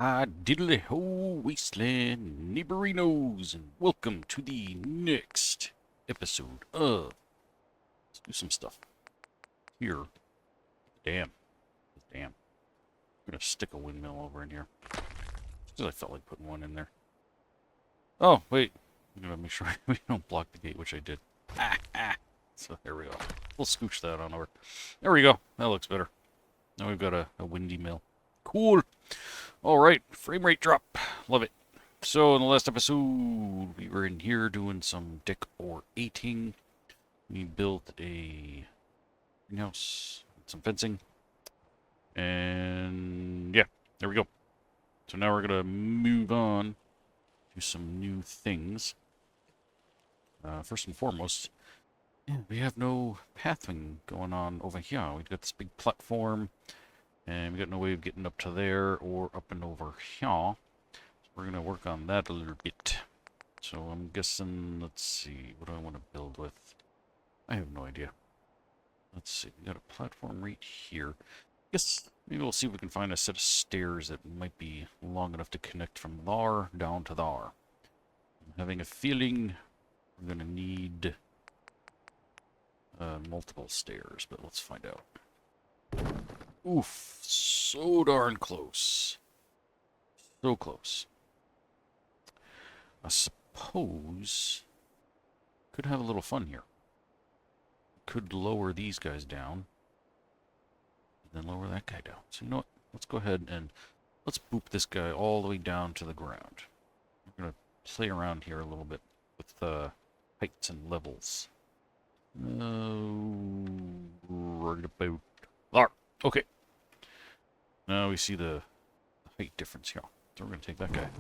Hi, diddly ho, wasteland neighborinos, and welcome to the next episode of. Let's do some stuff here. Damn, damn. I'm gonna stick a windmill over in here because I felt like putting one in there. Oh wait, I'm gonna make sure we don't block the gate, which I did. So there we go. We'll scooch that on over. There we go. That looks better. Now we've got a windy mill. Cool. Alright, frame rate drop. Love it. So in the last episode, we were in here doing some deck or 18. We built a greenhouse, some fencing. And yeah, there we go. So now we're going to move on to some new things. First and foremost, we have no pathing going on over here. We've got this big platform. And we got no way of getting up to there or up and over here. So we're going to work on that a little bit. So I'm guessing, let's see, what do I want to build with? I have no idea. Let's see, we got a platform right here. I guess maybe we'll see if we can find a set of stairs that might be long enough to connect from there down to there. I'm having a feeling we're going to need multiple stairs, but let's find out. Oof, so darn close. So close. I suppose could have a little fun here. Could lower these guys down. And then lower that guy down. So you know what? Let's go ahead and let's boop this guy all the way down to the ground. We're going to play around here a little bit with heights and levels. Right about there. Okay. Now we see the height difference here. So we're going to take that guy.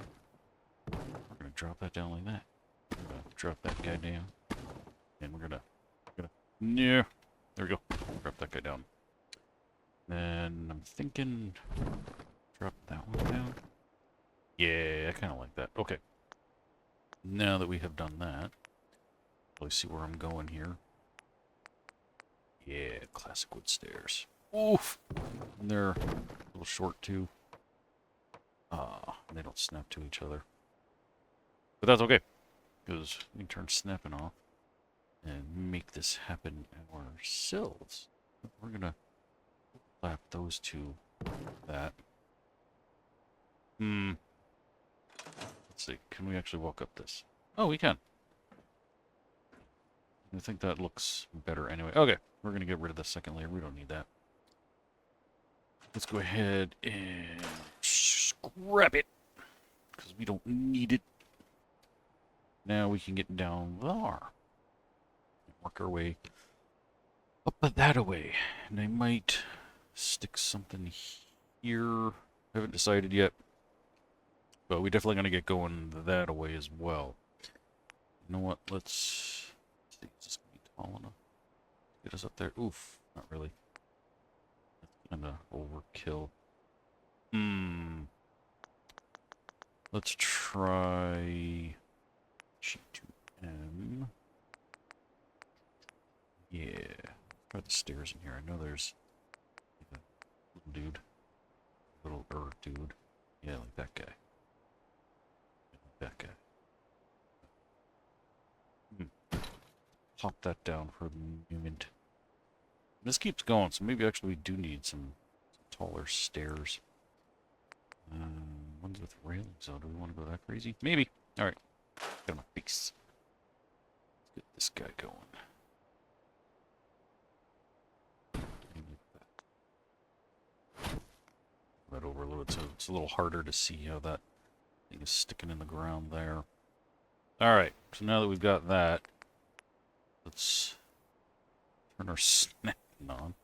We're going to drop that down like that. We're going to drop that guy down. And we're going to, yeah, there we go. Drop that guy down. Then I'm thinking, drop that one down. Yeah, I kind of like that. Okay. Now that we have done that, let's see where I'm going here. Yeah, classic wood stairs. Oof! And they're a little short too. They don't snap to each other. But that's okay, because we can turn snapping off and make this happen ourselves. We're gonna flap those two like that. Let's see, can we actually walk up this? Oh, we can. I think that looks better anyway. Okay, we're gonna get rid of the second layer. We don't need that. Let's go ahead and scrap it, because we don't need it. Now we can get down there. Work our way up that way. And I might stick something here. Haven't decided yet. But we're definitely going to get going that way as well. You know what? Let's see. Is this going to be tall enough? Get us up there. Oof. Not really. That's kind of overkill. Let's try G2M. Yeah. Try the stairs in here. I know there's a little dude. Little dude. Yeah, like that guy. Like that guy. Pop that down for the moment. This keeps going, so maybe actually we do need some taller stairs. Ones with railings, though. Do we want to go that crazy? Maybe. Alright. Got my face. Let's get this guy going. That overload, so it's a little harder to see how that thing is sticking in the ground there. Alright, so now that we've got that, let's turn our snapping on.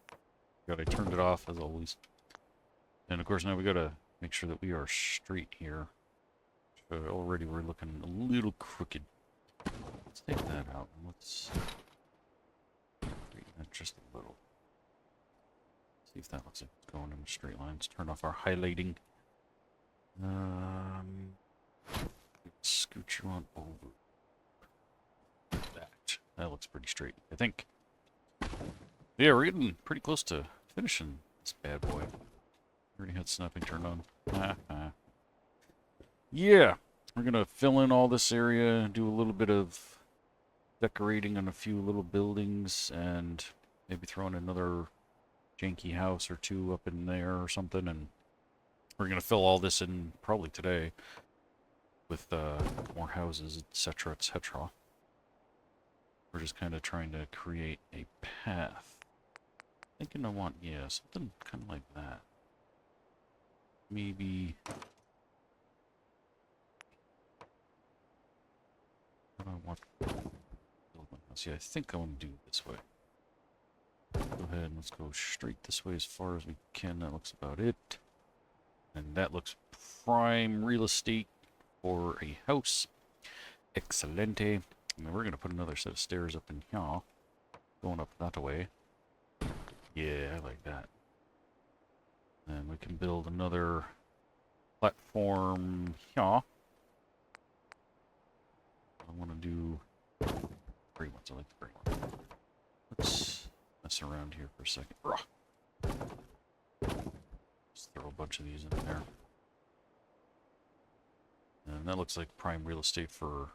I turned it off as always. And of course now we gotta make sure that we are straight here. Already we're looking a little crooked. Let's take that out and let's straighten that just a little. See if that looks like it's going in a straight line. Let's turn off our highlighting. Scoot you on over. That looks pretty straight, I think. Yeah, we're getting pretty close to finishing this bad boy. Already had snapping turned on. Yeah, we're gonna fill in all this area, do a little bit of decorating on a few little buildings, and maybe throw in another janky house or two up in there or something, and we're gonna fill all this in probably today with more houses, etc., etc. We're just kind of trying to create a path. Thinking I want, yeah, something kind of like that. Maybe... I don't want to build my house. Yeah, I think I want to do it this way. Go ahead and let's go straight this way as far as we can. That looks about it. And that looks prime real estate for a house. Excelente. And then we're going to put another set of stairs up in here. Going up that way. Yeah, I like that. And we can build another platform here. I want to do gray ones. I like the gray ones. Let's mess around here for a second. Just throw a bunch of these in there. And that looks like prime real estate for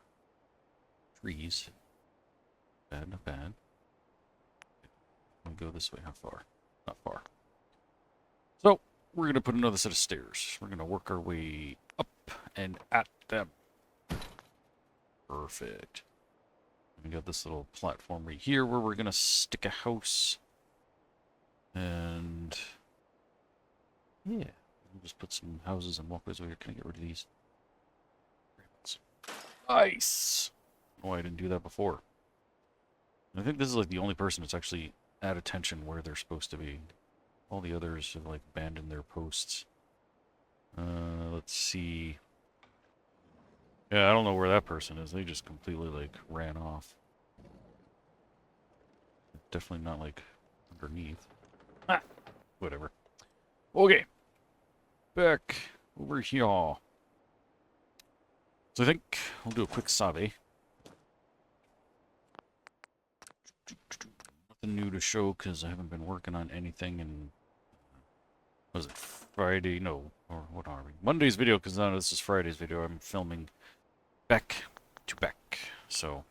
trees. Bad, not bad. We'll go this way. How far? Not far. So, we're going to put another set of stairs. We're going to work our way up and at them. Perfect. We got this little platform right here where we're going to stick a house. And... yeah. We'll just put some houses and walkways over here. Can I get rid of these? Nice! Oh, I didn't do that before. I think this is like the only person that's actually at attention where they're supposed to be. All the others have like abandoned their posts. Let's see. Yeah, I don't know where that person is. They just completely like ran off. Definitely not like underneath. Ah, whatever. Okay. Back over here. So I think we'll do a quick survey. Nothing new to show because I haven't been working on anything in, was it Friday? No, or what are we? Monday's video, because now this is Friday's video. I'm filming back to back, so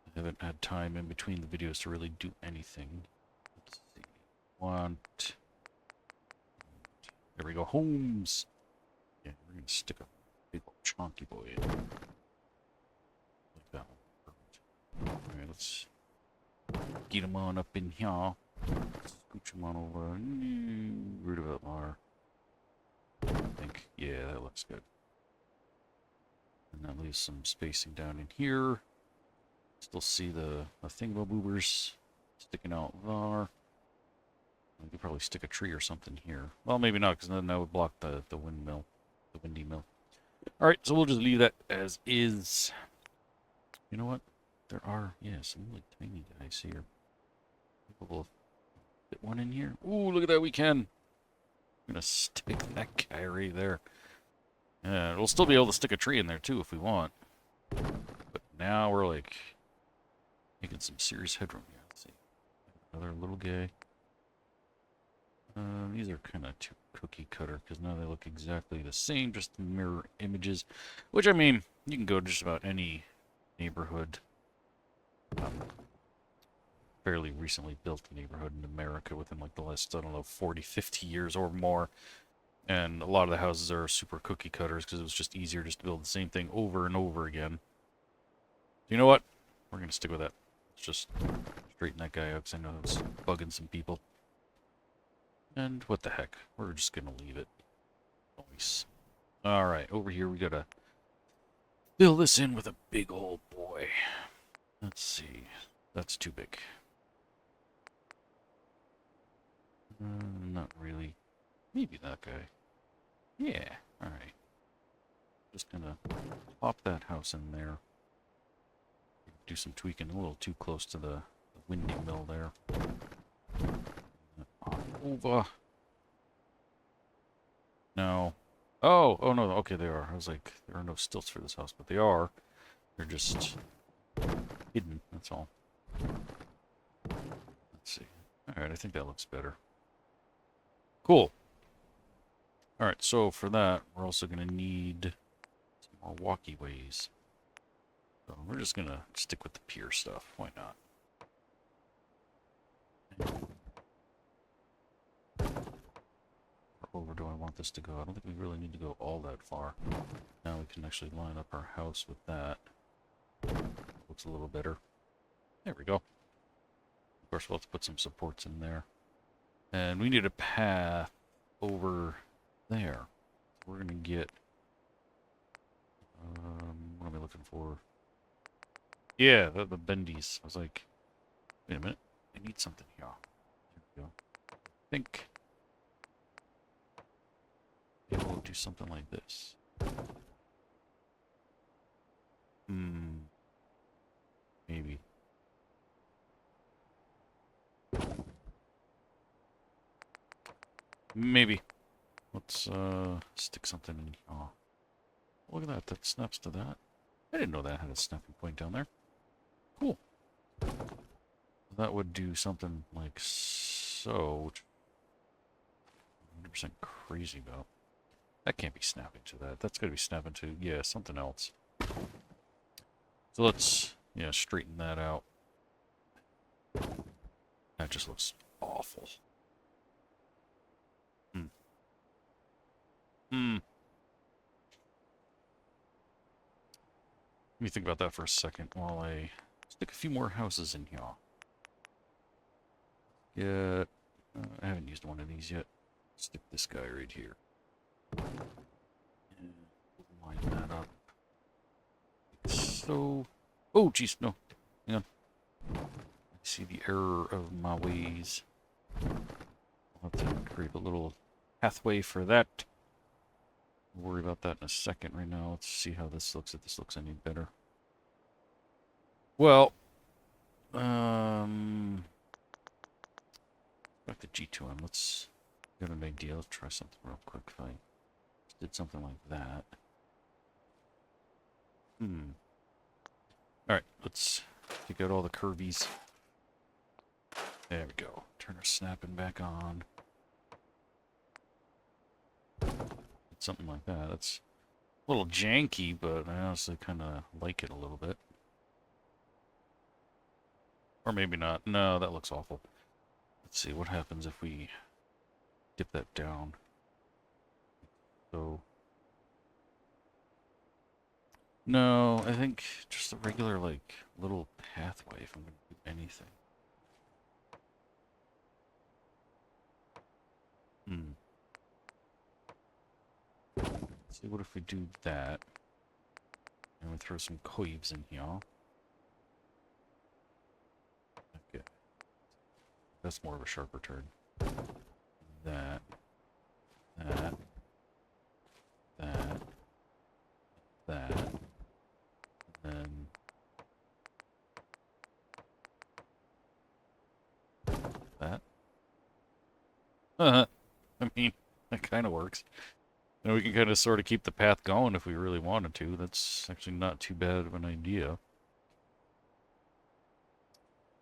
I haven't had time in between the videos to really do anything. Let's see. There we go. Homes. Yeah, we're gonna stick a big old chunky boy in. Like that one. Perfect. Alright, let's get him on up in here. Scooch him on over. Rid of it more. I think, yeah, that looks good. And that leaves some spacing down in here. Still see the thingamaboobers sticking out there. We could probably stick a tree or something here. Well, maybe not, because then that would block the windmill, the windy mill. All right, so we'll just leave that as is. You know what? There are, yeah, some really tiny guys here. We'll fit one in here. Ooh, look at that, we can. I'm gonna stick that guy right there. Yeah, we'll still be able to stick a tree in there too if we want. But now we're like making some serious headroom here. Let's see. Another little guy. These are kind of too cookie cutter because now they look exactly the same, just mirror images. Which, I mean, you can go to just about any neighborhood. Fairly recently built neighborhood in America within like the last, I don't know, 40, 50 years or more. And a lot of the houses are super cookie cutters because it was just easier just to build the same thing over and over again. You know what? We're going to stick with that. Let's just straighten that guy out because I know it's bugging some people. And what the heck? We're just going to leave it. Nice. Alright, over here we got to fill this in with a big old boy. Let's see. That's too big. Not really. Maybe that guy. Yeah, alright. Just gonna pop that house in there. Do some tweaking, a little too close to the windy mill there. Over. No. Oh, oh no, okay, they are. I was like, there are no stilts for this house, but they are. They're just hidden, that's all. Let's see. Alright, I think that looks better. Cool. Alright, so for that, we're also going to need some more walkieways. So we're just going to stick with the pier stuff. Why not? How over do I want this to go? I don't think we really need to go all that far. Now we can actually line up our house with that. Looks a little better. There we go. Of course, we'll have to put some supports in there. And we need a path over there. We're going to get... what am I looking for? Yeah, the bendies. I was like, wait a minute. I need something here. There we go. I think maybe we'll do something like this. Maybe. Maybe. Let's stick something in here. Oh, look at that. That snaps to that. I didn't know that had a snapping point down there. Cool. That would do something like so, which I'm 100% crazy about. That can't be snapping to that. That's got to be snapping to, yeah, something else. So let's, yeah, straighten that out. That just looks awful. Let me think about that for a second while I stick a few more houses in here. Yeah, I haven't used one of these yet. Stick this guy right here. And line that up. Like so. Oh, jeez, no. Hang on. I see the error of my ways. I'll have to create a little pathway for that. We'll worry about that in a second. Right now, let's see how this looks. If this looks any better. Well, back to G2M. Let's get an idea. Let's try something real quick. If I did something like that. Alright, let's take out all the curvies. There we go. Turn our snapping back on. Something like that. That's a little janky, but I honestly kind of like it a little bit. Or maybe not. No, that looks awful. Let's see what happens if we dip that down. So, no, I think just a regular, like, little pathway if I'm going to do anything. Let's see, what if we do that? And we throw some coives in here. Okay. That's more of a sharper turn. That. That. That. That. And then... that. I mean, that kind of works. And we can kind of sort of keep the path going if we really wanted to. That's actually not too bad of an idea.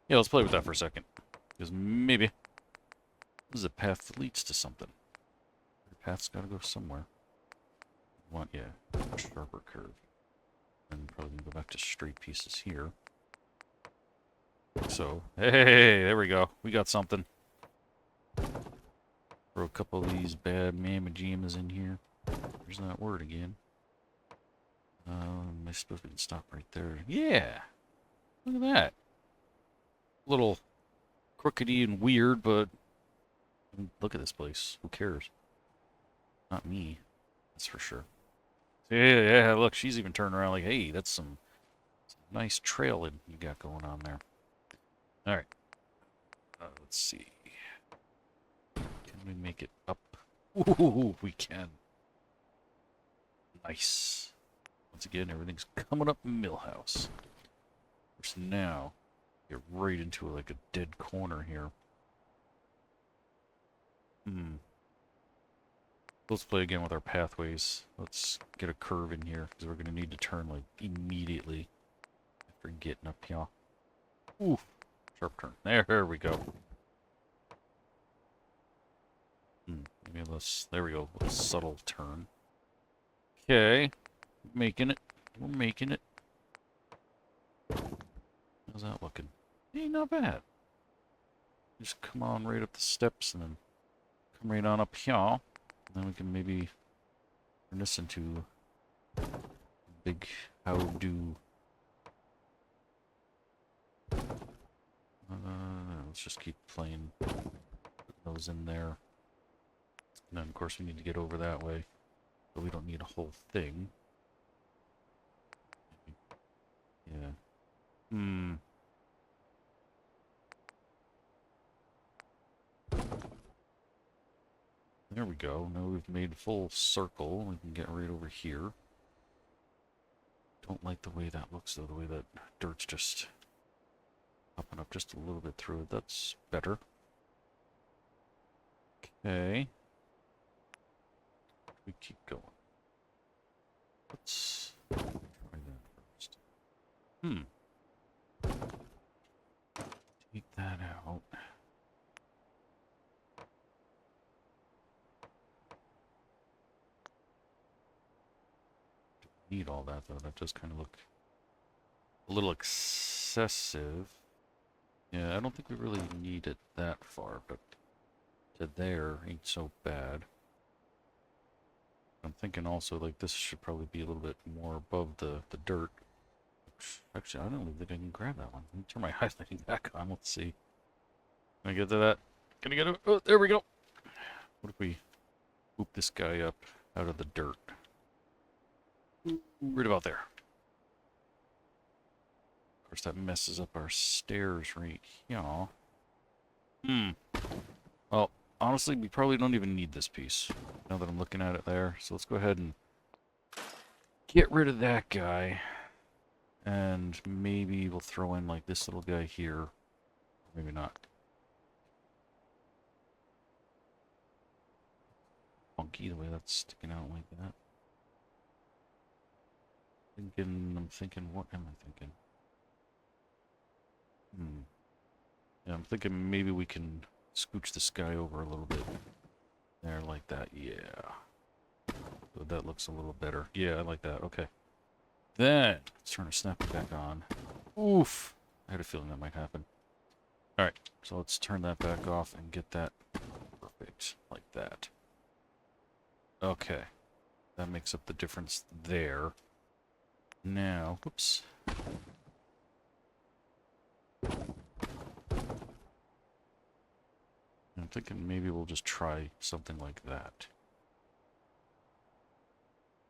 Yeah, let's play with that for a second. Because maybe this is a path that leads to something. The path's got to go somewhere. Want, yeah, a sharper curve. And probably go back to straight pieces here. So, hey, there we go. We got something. Throw a couple of these bad mamma-jammas in here. There's that word again. I suppose we can stop right there. Yeah! Look at that. A little crookedy and weird, but look at this place. Who cares? Not me. That's for sure. Yeah, look, she's even turning around like, hey, that's some nice trailing you got going on there. Alright. Let's see. Can we make it up? Ooh, we can. Nice. Once again, everything's coming up Millhouse. Which now, get right into like a dead corner here. Let's play again with our pathways. Let's get a curve in here, because we're going to need to turn like immediately after getting up here. Ooh, sharp turn. There we go. Give me a little, there we go, a little subtle turn. Okay, making it. We're making it. How's that looking? Hey, not bad. Just come on right up the steps and then come right on up here. And then we can maybe turn this into a big how-do. Let's just keep playing those in there. And then, of course, we need to get over that way. But we don't need a whole thing. Yeah. There we go. Now we've made full circle. We can get right over here. Don't like the way that looks, though. The way that dirt's just popping up just a little bit through it. That's better. Okay. We keep going. Let's try that first. Take that out. Don't need all that, though. That does kind of look a little excessive. Yeah, I don't think we really need it that far, but to there ain't so bad. I'm thinking also, like, this should probably be a little bit more above the dirt. Actually, I don't even think I can grab that one. Let me turn my highlighting back on. Let's see. Can I get to that? Can I get it? Oh, there we go. What if we whoop this guy up out of the dirt? Right about there. Of course, that messes up our stairs right here. Well, honestly, we probably don't even need this piece, now that I'm looking at it there. So let's go ahead and get rid of that guy. And maybe we'll throw in, like, this little guy here. Maybe not. Funky the way that's sticking out like that. I'm thinking, what am I thinking? Yeah, I'm thinking maybe we can scooch this guy over a little bit. There, like that, yeah. So that looks a little better. Yeah, I like that, okay. Then, let's turn our snappy back on. Oof! I had a feeling that might happen. Alright, so let's turn that back off and get that perfect, like that. Okay. That makes up the difference there. Now, whoops. I'm thinking maybe we'll just try something like that.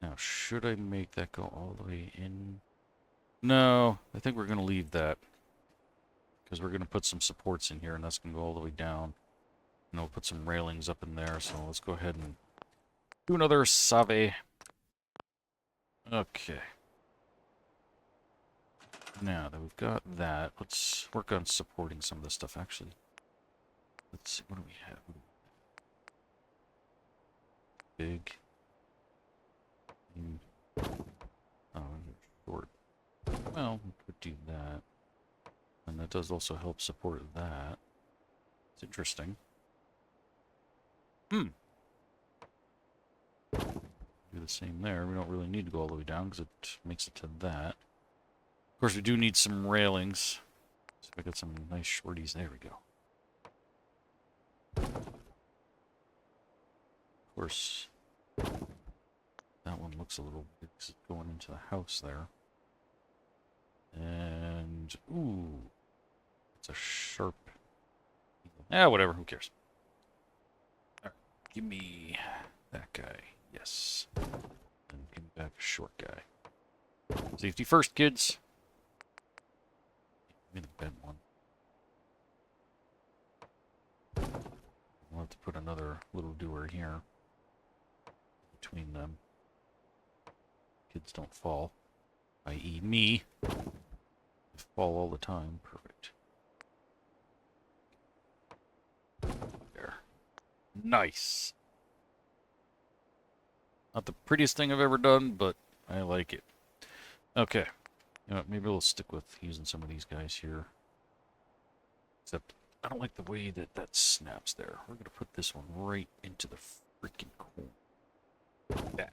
Now, should I make that go all the way in? No, I think we're going to leave that. Because we're going to put some supports in here, and that's going to go all the way down. And we'll put some railings up in there, so let's go ahead and do another S.C.R.A.P. Okay. Now that we've got that, let's work on supporting some of this stuff, actually. Let's see, what do we have? Big. Oh, short. Well, we could do that. And that does also help support that. It's interesting. Do the same there. We don't really need to go all the way down because it makes it to that. Of course, we do need some railings. So if I get some nice shorties, there we go. Of course, that one looks a little big because it's going into the house there. And, ooh, it's a sharp. Whatever, who cares? Alright, give me that guy. Yes. And give me back a short guy. Safety first, kids. Give me the bent one. We'll have to put another little doer here between them. Kids don't fall, i.e. me. I fall all the time. Perfect. There. Nice. Not the prettiest thing I've ever done, but I like it. Okay. You know what, maybe we'll stick with using some of these guys here. Except, I don't like the way that that snaps there. We're going to put this one right into the Freaking cool. That.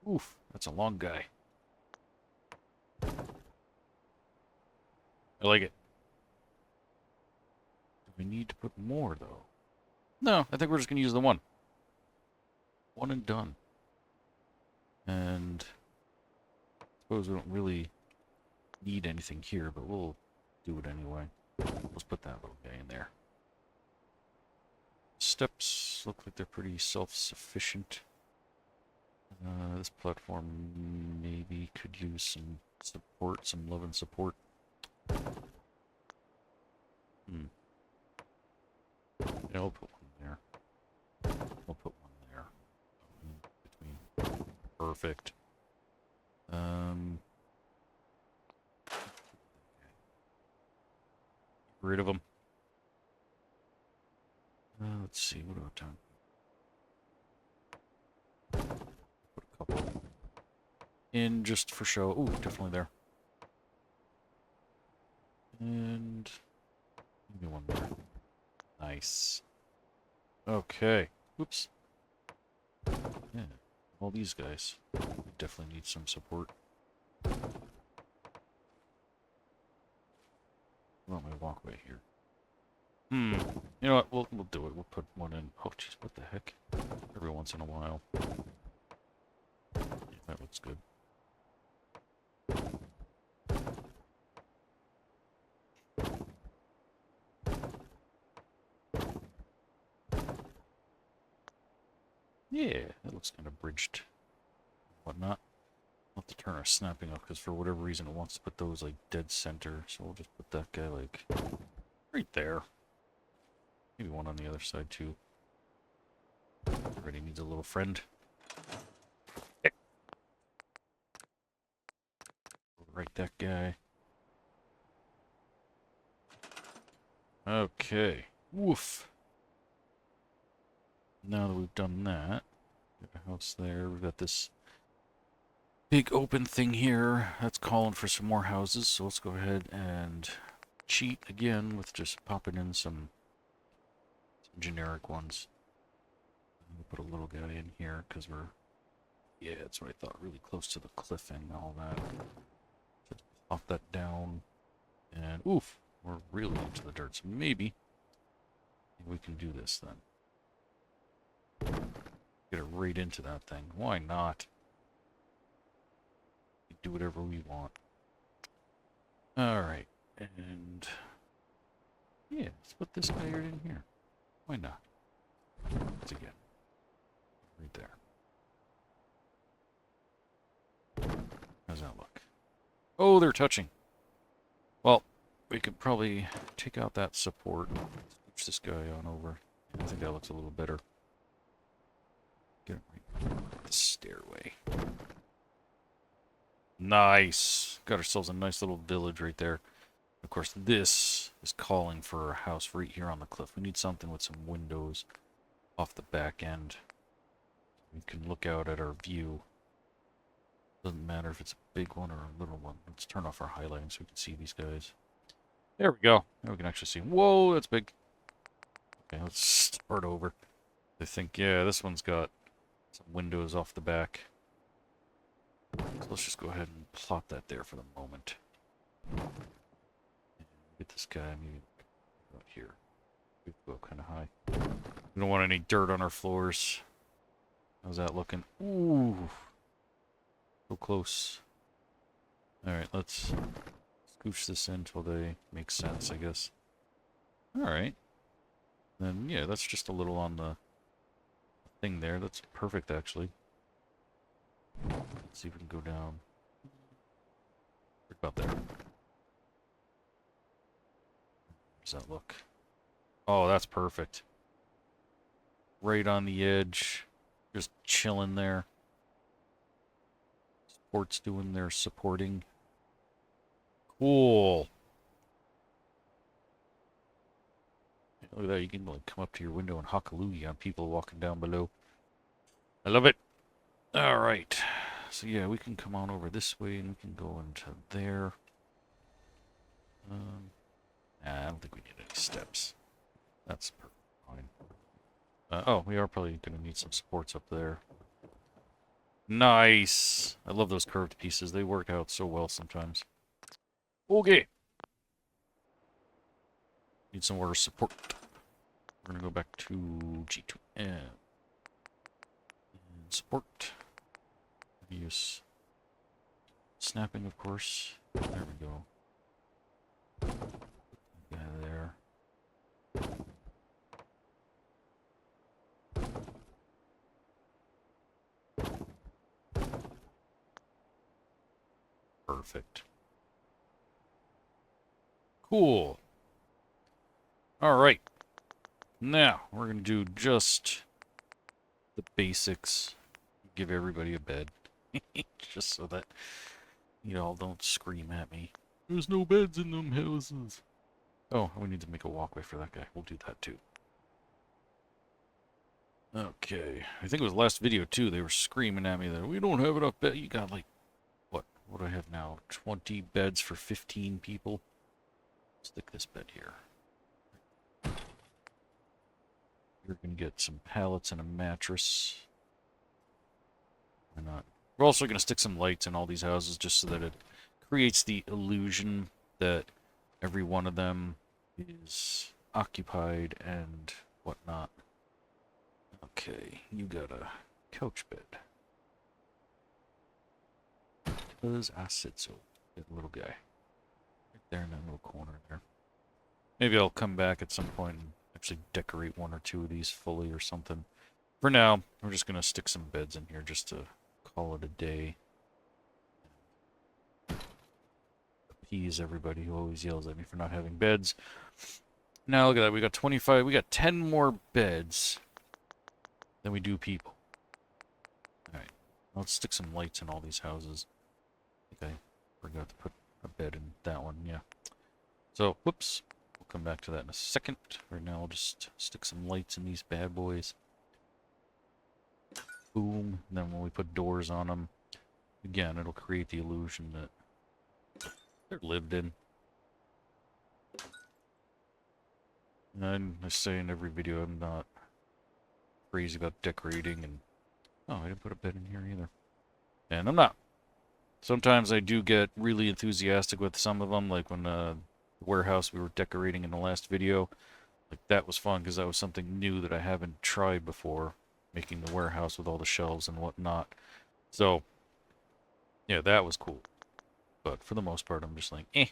Oof, that's a long guy. I like it. Do we need to put more, though? No, I think we're just going to use the one. One and done. And I suppose we don't really need anything here, but we'll do it anyway. Let's put that little guy in there. Steps look like they're pretty self-sufficient. This platform maybe could use some support, some love and support. Yeah, I'll put one there. I'll put one there. In between. Perfect. Get rid of them. Let's see, what about time? Put a couple in just for show. Ooh, definitely there. And maybe one there. Nice. Okay. Whoops. Yeah. All these guys definitely need some support. What my walkway here? You know what? We'll do it. We'll put one in. Oh, jeez, what the heck? Every once in a while. Yeah, that looks good. Yeah, that looks kind of bridged. Whatnot. We'll have to turn our snapping off because for whatever reason it wants to put those like dead center. So we'll just put that guy like right there. Maybe one on the other side too. Everybody needs a little friend. Right, that guy. Okay. Woof. Now that we've done that, we have a house there. We've got this big open thing here that's calling for some more houses. So let's go ahead and cheat again with just popping in some generic ones. We'll put a little guy in here because we're, yeah, that's what I thought, really close to the cliff and all that. Just pop that down, and oof, we're really into the dirt. So maybe we can do this then. Get it right into that thing. Why not? We do whatever we want. Alright, and yeah, let's put this guy right in here. Why not? Once again. Right there. How's that look? Oh, they're touching. Well, we could probably take out that support. Switch this guy on over. I think that looks a little better. Get it right up the stairway. Nice. Got ourselves a nice little village right there. Of course, this is calling for a house right here on the cliff. We need something with some windows off the back end. We can look out at our view. Doesn't matter if it's a big one or a little one. Let's turn off our highlighting so we can see these guys. There we go. Now we can actually see. Whoa, that's big. Okay, let's start over. I think, yeah, this one's got some windows off the back. So let's just go ahead and plot that there for the moment. Get this guy maybe right here. We go kind of high. We don't want any dirt on our floors. How's that looking? Ooh. So close. Alright, let's scooch this in until they make sense, I guess. Alright. Then, yeah, that's just a little on the thing there. That's perfect, actually. Let's see if we can go down. Right about there. Does that look? Oh, that's perfect. Right on the edge. Just chilling there. Support's doing their supporting. Cool. Look at that. You can like come up to your window and hockaloogie on people walking down below. I love it. All right. So yeah, we can come on over this way and we can go into there. Nah, I don't think we need any steps. That's perfect. Fine. Oh, we are probably going to need some supports up there. Nice! I love those curved pieces. They work out so well sometimes. Okay. Need some more support. We're going to go back to G2M. And support. Use snapping, of course. There we go. Guy there. Perfect. Cool. Alright. Now, we're going to do just the basics. Give everybody a bed. Just so that y'all don't scream at me. There's no beds in them houses. Oh, we need to make a walkway for that guy. We'll do that too. Okay. I think it was last video too. They were screaming at me that we don't have enough bed. You got like, what do I have now? 20 beds for 15 people? Stick this bed here. You're going to get some pallets and a mattress. Why not? We're also going to stick some lights in all these houses just so that it creates the illusion that every one of them is occupied and whatnot. Okay, you got a couch bed. Because I said so. That little guy. Right there in that little corner there. Maybe I'll come back at some point and actually decorate one or two of these fully or something. For now, we're just going to stick some beds in here just to call it a day. Appease everybody who always yells at me for not having beds. Now look at that, we got 25, we got 10 more beds than we do people. Alright, let's stick some lights in all these houses. I think I forgot to put a bed in that one, yeah. So, whoops, we'll come back to that in a second. Right now I'll just stick some lights in these bad boys. Boom, and then when we put doors on them, again, it'll create the illusion that they're lived in. And I say in every video I'm not crazy about decorating, and oh, I didn't put a bed in here either. And I'm not. Sometimes I do get really enthusiastic with some of them, like when the warehouse we were decorating in the last video. Like that was fun because that was something new that I haven't tried before, making the warehouse with all the shelves and whatnot. So, yeah, that was cool. But for the most part, I'm just like, eh.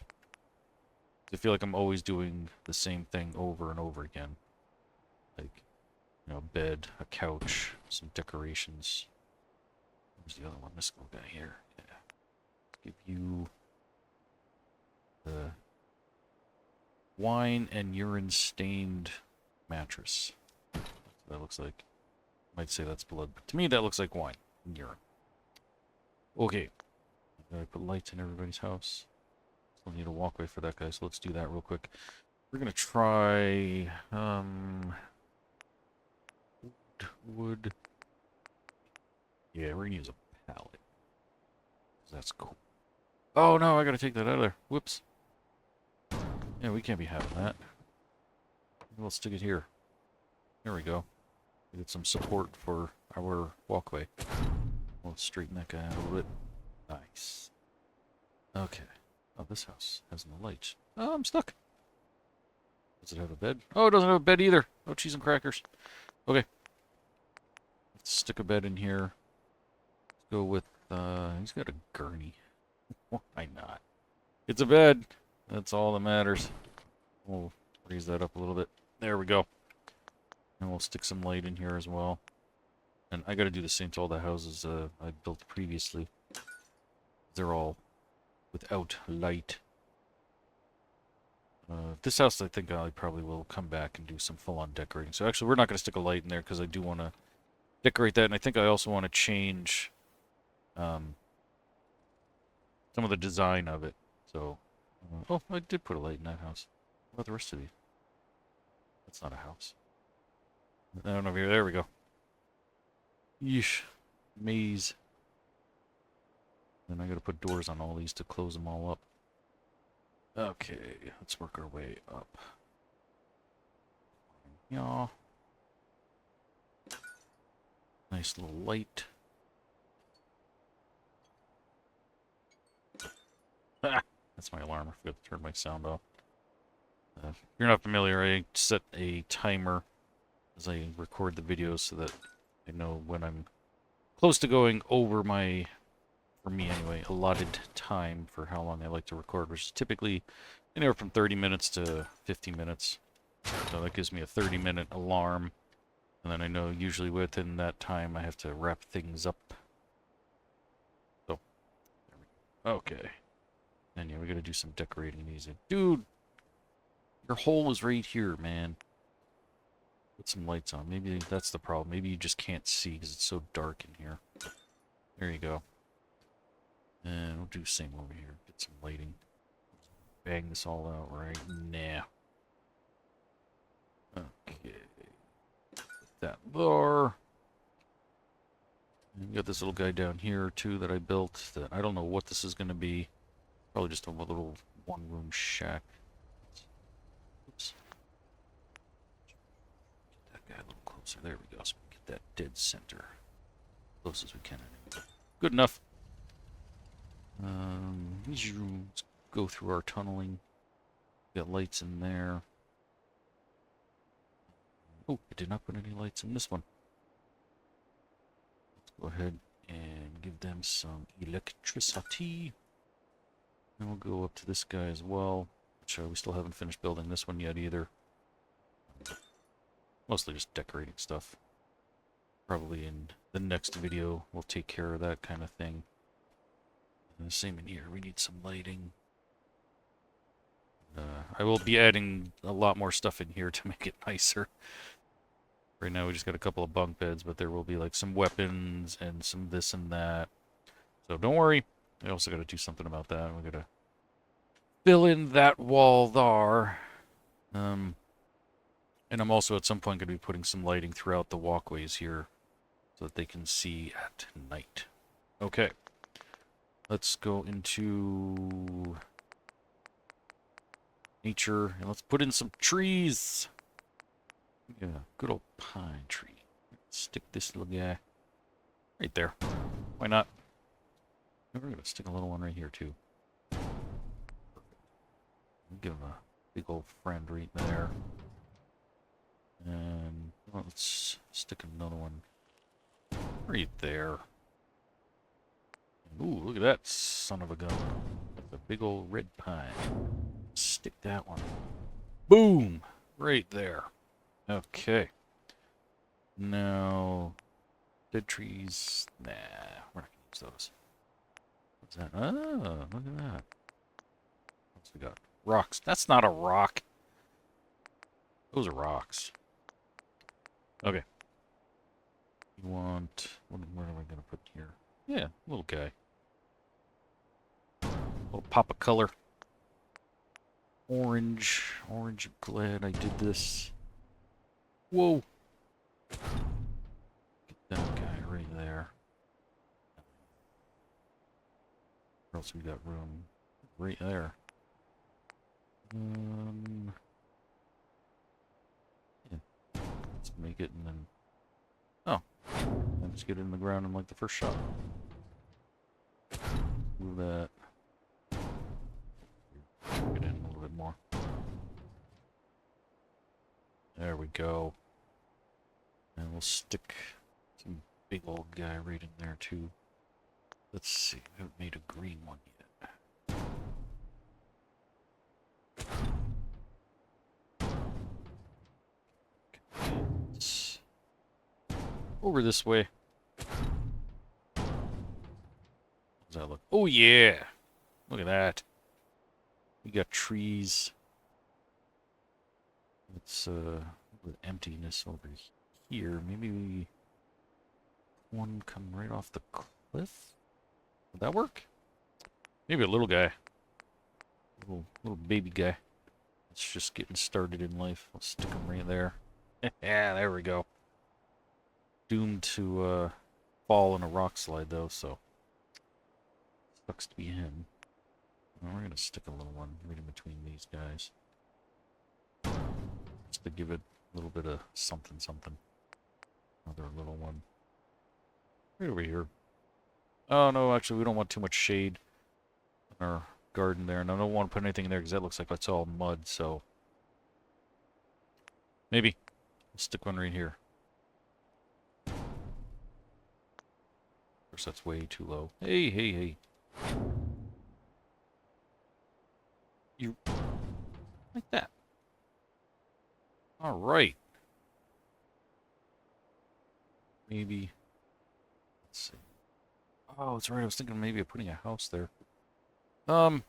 I feel like I'm always doing the same thing over and over again. Like, you know, a bed, a couch, some decorations. Where's the other one? This little guy here. Yeah. Give you the wine and urine stained mattress. That looks like, might say that's blood, but to me that looks like wine and urine. Okay. I put lights in everybody's house. Still need a walkway for that guy, so let's do that real quick. We're gonna try wood. Yeah, we're gonna use a pallet. That's cool. Oh no, I gotta take that out of there. Whoops. Yeah, we can't be having that. We'll stick it here. There we go. We get some support for our walkway. We'll straighten that guy out a little bit. Nice. Okay. Oh, this house has no light. Oh, I'm stuck. Does it have a bed? Oh, it doesn't have a bed either. Oh, cheese and crackers. Okay. Let's stick a bed in here. Let's go with, he's got a gurney. Why not? It's a bed. That's all that matters. We'll raise that up a little bit. There we go. And we'll stick some light in here as well. And I gotta do the same to all the houses I built previously. They're all without light. This house, I think I probably will come back and do some full-on decorating. So actually, we're not going to stick a light in there because I do want to decorate that. And I think I also want to change some of the design of it. So, oh, I did put a light in that house. What about the rest of these? That's not a house. I don't know if you're there. We go. Yeesh. Maze. Then I gotta put doors on all these to close them all up. Okay, let's work our way up. Yeah. Nice little light. Ah, that's my alarm. I forgot to turn my sound off. If you're not familiar, I set a timer as I record the videos so that I know when I'm close to going over my, for me anyway, allotted time for how long I like to record, which is typically anywhere from 30 minutes to 50 minutes. So that gives me a 30-minute alarm. And then I know usually within that time I have to wrap things up. So, okay. And yeah, we gotta do some decorating these in. Dude! Your hole is right here, man. Put some lights on. Maybe that's the problem. Maybe you just can't see because it's so dark in here. There you go. And we'll do the same over here. Get some lighting. Bang this all out right now. Okay. Put that there. And we got this little guy down here too that I built that I don't know what this is going to be. Probably just a little one-room shack. Oops. Get that guy a little closer. There we go. So we get that dead center. Close as we can. Good enough. Let's go through our tunneling. Got lights in there. Oh, I did not put any lights in this one. Let's go ahead and give them some electricity. And we'll go up to this guy as well. Which we still haven't finished building this one yet either. Mostly just decorating stuff. Probably in the next video we'll take care of that kind of thing. And the same in here. We need some lighting. I will be adding a lot more stuff in here to make it nicer. Right now we just got a couple of bunk beds, but there will be like some weapons and some this and that. So don't worry. We also got to do something about that. We got to fill in that wall there. And I'm also at some point going to be putting some lighting throughout the walkways here so that they can see at night. Okay. Let's go into nature and let's put in some trees. Yeah, good old pine tree. Stick this little guy right there. Why not? We're going to stick a little one right here, too. Perfect. Give him a big old friend right there. And well, let's stick another one right there. Ooh, look at that son of a gun. That's a big old red pine. Stick that one. Boom! Right there. Okay. Now, dead trees. Nah, we're not going to use those. What's that? Oh, look at that. What's we got? Rocks. That's not a rock. Those are rocks. Okay. You want... What am I going to put here? Yeah, little guy. Little pop of color. Orange. Orange, I'm glad I did this. Whoa. Get that guy right there. Where else we got room? Right there. Yeah. Let's make it and then... Oh. Then just get it in the ground in like the first shot. Move that. Get in a little bit more. There we go. And we'll stick some big old guy right in there too. Let's see, I haven't made a green one yet. Okay, let's over this way. How does that look? Oh yeah! Look at that. We got trees. It's with emptiness over here. Maybe we one come right off the cliff. Would that work? Maybe a little guy. Little baby guy. It's just getting started in life. I'll stick him right there. Yeah, there we go. Doomed to fall in a rock slide though, so sucks to be him. Well, we're gonna stick a little one right in between these guys. Just to give it a little bit of something. Another little one. Right over here. Oh, no, actually, we don't want too much shade in our garden there. And I don't want to put anything in there because that looks like that's all mud, so... Maybe. Let's stick one right here. Of course, that's way too low. Hey, hey, hey. You... Like that. Alright. Maybe... Let's see. Oh, that's right. I was thinking maybe of putting a house there. Who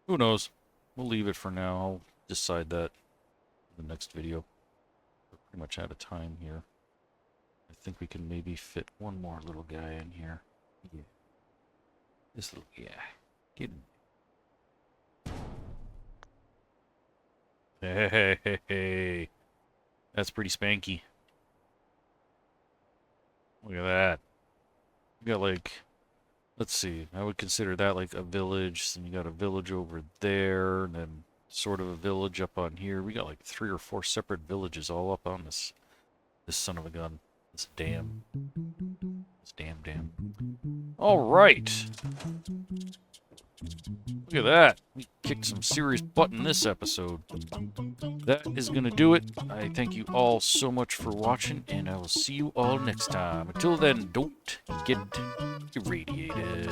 knows? We'll leave it for now. I'll decide that in the next video. We're pretty much out of time here. I think we can maybe fit one more little guy in here. Yeah. This little guy. Get in. Hey, hey, hey, hey. That's pretty spanky. Look at that. You got like... Let's see, I would consider that like a village, and you got a village over there, and then sort of a village up on here. We got like 3 or 4 separate villages all up on this son of a gun. This dam. This dam. Alright! Look at that! We kicked some serious butt in this episode. That is gonna do it. I thank you all so much for watching, and I will see you all next time. Until then, don't get irradiated.